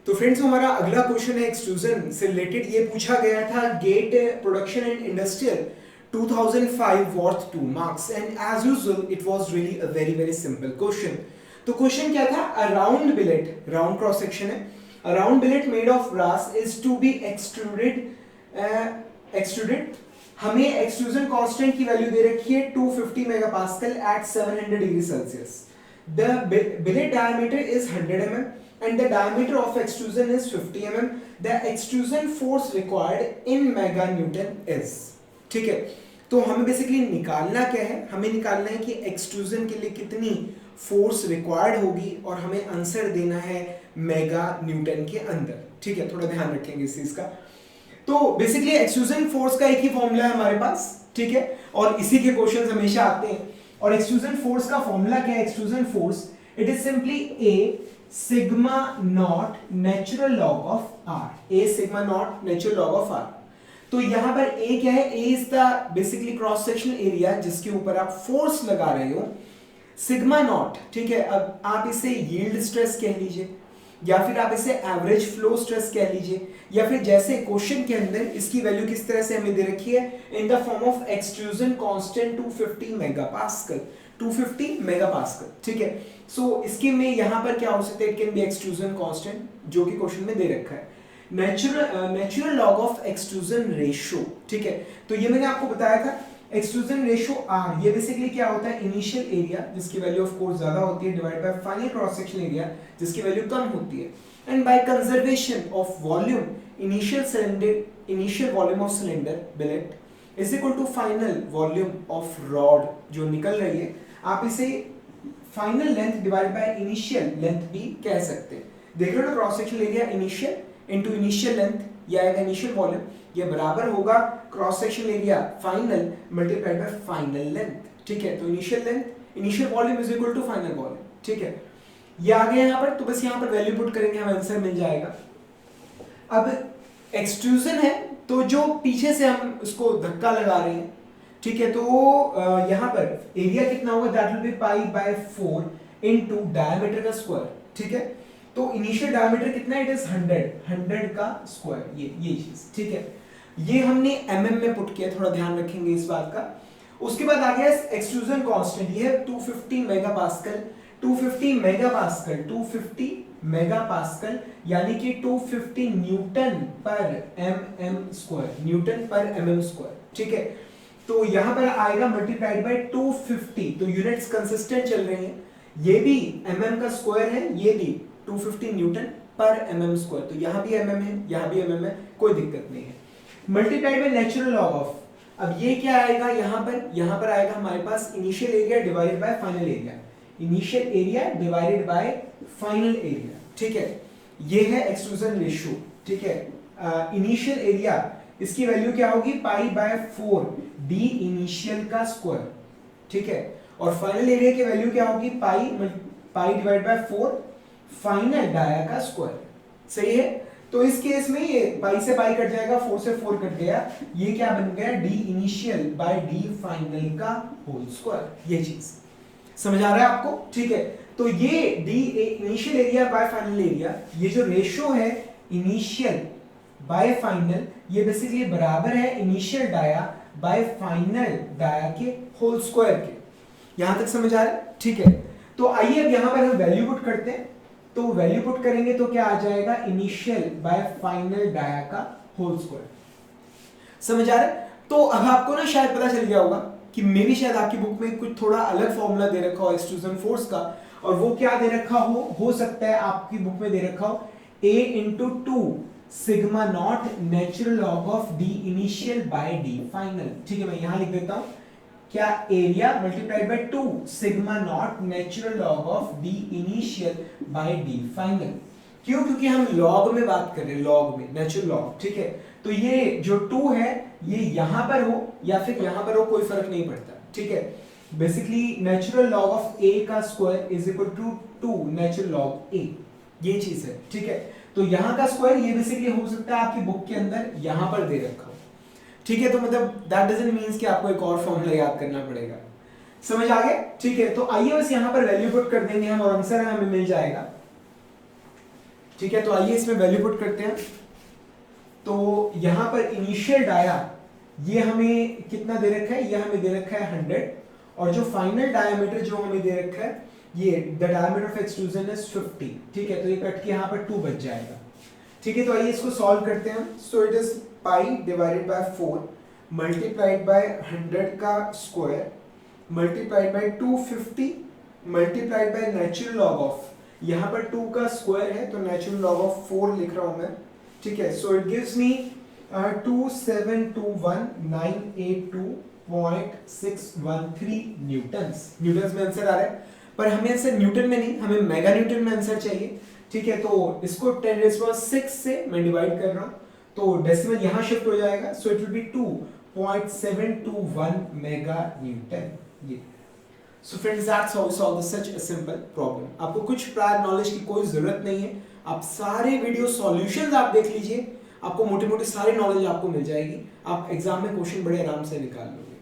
तो फ्रेंड्स हमारा अगला क्वेश्चन है एक्सट्रूजन से रिलेटेड। ये पूछा गया था GATE production and industrial 2005 worth 2 marks and as usual it was really a very simple question. तो क्वेश्चन क्या था, a round billet, round cross section है, a round billet made of brass is to be extruded. हमें extrusion constant की value दे रखी है 250 megapascal at 700 degree Celsius. The billet diameter is 100 mm and the diameter of extrusion is 50 mm. The extrusion force required in mega Newton is, ठीक है। तो हमें basically निकालना क्या है, हमें निकालना है कि एक्सट्रूजन के लिए कितनी फोर्स रिक्वायर्ड होगी और हमें आंसर देना है मेगा न्यूटन के अंदर, ठीक है। थोड़ा ध्यान रखेंगे इस चीज का। तो बेसिकली एक्सट्रूजन फोर्स का एक ही फॉर्मूला है हमारे पास, ठीक है, और इसी के क्वेश्चंस हमेशा आते हैं। और एक्सट्रूजन फोर्स का फॉर्मूला क्या है, extrusion force it is simply A sigma nought natural log of R, A sigma nought natural log of R. तो यहां पर ए क्या है, A is the basically cross sectional area जिसके ऊपर आप फोर्स लगा रहे हो, सिग्मा नॉट, ठीक है। अब आप इसे यील्ड स्ट्रेस कह लीजिए या फिर आप इसे एवरेज फ्लो स्ट्रेस कह लीजिए, या फिर जैसे क्वेश्चन के अंदर इसकी वैल्यू किस तरह से हमें दे रखी है in the form of extrusion constant 250 megapascal, 250 megapascal, ठीक है। सो इसके में यहां पर क्या हो सकता है, it can be extrusion constant जो कि क्वेश्चन में दे रखा है, natural log of extrusion ratio, ठीक है। तो ये मैंने आपको बताया था एक्सट्रूजन रेशियो आर, ये बेसिकली क्या होता है, इनिशियल एरिया जिसकी वैल्यू ऑफ कोर्स ज्यादा होती है divide by final cross section area जिसकी वैल्यू कम होती है, and by conservation of volume initial volume of cylinder billet is equal to final volume of rod जो निकल रही है। आप इसे final length divide by initial length भी कह सकते हैं। देख रहे हो ना, cross section area initial into initial length या इनिशियल वॉल्यूम, ये बराबर होगा cross section area final multiplied by final length, ठीक है। तो initial length, initial volume is equal to final volume, ठीक है। ये आ गया यहाँ पर, तो बस यहाँ पर वैल्यू पुट करेंगे, हमें आंसर मिल जाएगा। अब एक्सट्रूजन है तो जो पीछे से हम उसको धक्का लगा रहे हैं, ठीक है, तो यहाँ पर एरिया कितना होगा, that will be pi by 4 into diameter का स्क्वायर, ठीक है। तो इनिशियल डायमीटर कितना है, इट इज 100 का स्क्वायर, ये चीज, ठीक है। ये हमने mm में पुट किया, थोड़ा ध्यान रखेंगे इस बात का। उसके बाद आ गया एक्सट्रूजन कांस्टेंट, ये है 250 मेगापास्कल, 250 मेगापास्कल, 250 मेगापास्कल यानी कि 250 न्यूटन पर mm स्क्वायर, न्यूटन पर mm स्क्वायर, ठीक है। तो यहां पर आएगा मल्टीप्लाइड बाय 250, तो यूनिट्स कंसिस्टेंट चल रही हैं, ये भी mm का स्क्वायर है, ये भी 250 न्यूटन पर mm स्क्वायर, तो यहां भी mm है, यहां भी mm है, कोई दिक्कत नहीं है। Multiplied by natural log of, अब ये क्या आएगा यहां पर आएगा हमारे पास initial area divided by final area, initial area divided by final area, ठीक है। ये है एक्सट्रूजन रेशियो, ठीक है। इनिशियल एरिया इसकी वैल्यू क्या होगी, पाई बाय 4 डी इनिशियल का स्क्वायर, ठीक है। और फाइनल एरिया की वैल्यू क्या होगी, pi divide by 4 final dia का स्क्वायर, सही है। तो इस केस में ये पाई से पाई कट जाएगा, 4 से 4 कट गया, ये क्या बन गया, D initial by D final का होल स्क्वायर, ये चीज समझ आ रहा है आपको, ठीक है। तो ये D initial area by final area, ये जो रेशियो है इनिशियल बाय फाइनल, ये बेसिकली बराबर है initial dia by final dia के होल स्क्वायर के। यहां तक समझ आ रहा है, ठीक है। तो आइए अब यहां पर हम वैल्यू पुट करते हैं, तो वैल्यू पुट करेंगे तो क्या आ जाएगा, इनिशियल बाय फाइनल डाया का होल स्क्वायर, समझ आ रहा है। तो अब आपको ना शायद पता चल गया होगा कि मे भी शायद आपकी बुक में कुछ थोड़ा अलग फॉर्मूला दे रखा हो एक्सट्रूजन फोर्स का, और वो क्या दे रखा हो सकता है आपकी बुक में दे रखा हो a into 2 sigma nought natural log of D initial by D final, ठीक है। मैं यहां लिख देता हूं, क्या area multiplied by 2 sigma nought natural log of D initial by D final. क्यों, क्योंकि हम लॉग में बात कर रहे हैं, लॉग में नेचुरल लॉग, ठीक है। तो ये जो 2 है ये यहां पर हो या फिर यहां पर हो, कोई फर्क नहीं पड़ता, ठीक है। Basically natural log of a का square is equal to 2 natural log a, ये चीज है, ठीक है। तो यहां का स्क्वायर ये बेसिकली हो सकता है आपकी बुक के अंदर यहां पर दे रखा हो, ठीक है। तो मतलब दैट डजंट मींस कि आपको एक और फॉर्मूला याद करना पड़ेगा, समझ आ गया, ठीक है। तो आइए बस यहां पर वैल्यू पुट कर देंगे हम और आंसर हमें मिल जाएगा। ठीक है, तो आइए इसमें वैल्यू पुट करते हैं। तो यहाँ पर इनिशियल डाया ये हमें कितना दे रखा है, ये हमें दे रखा है 100, और जो फाइनल डायमीटर जो हमें दे रखा है ये the diameter of extrusion is 50। ठीक है, तो ये कट के यहाँ पर 2 बच जाएगा। ठीक है, तो आइए इसको सॉल्व करते हैं। So it is pi divided by 4 multiplied by 100 का square multiplied by 250 multiplied by natural log of, यहाँ पर 2 का स्क्वायर है तो नेचुरल लॉग ऑफ 4 लिख रहा हूं मैं। ठीक है, so it gives me 2721982.613 Newton's. Newton's में आंसर आ रहा है, पर हमें आंसर न्यूटन में नहीं, हमें मेगा न्यूटन में आंसर चाहिए। ठीक है, तो इसको 10⁻6 से मैं डिवाइड कर रहा हूं, तो डेसिमल यहां शिफ्ट हो जाएगा। So it will be 2.721 mega newton. ये so friends that's how we solve such a simple problem. आपको कुछ प्रायर नॉलेज की कोई जरूरत नहीं है, आप सारे वीडियो सॉल्यूशंस आप देख लीजिए, आपको मोटी मोटी सारी नॉलेज आपको मिल जाएगी, आप एग्जाम में क्वेश्चन बड़े आराम से निकाल लोगे।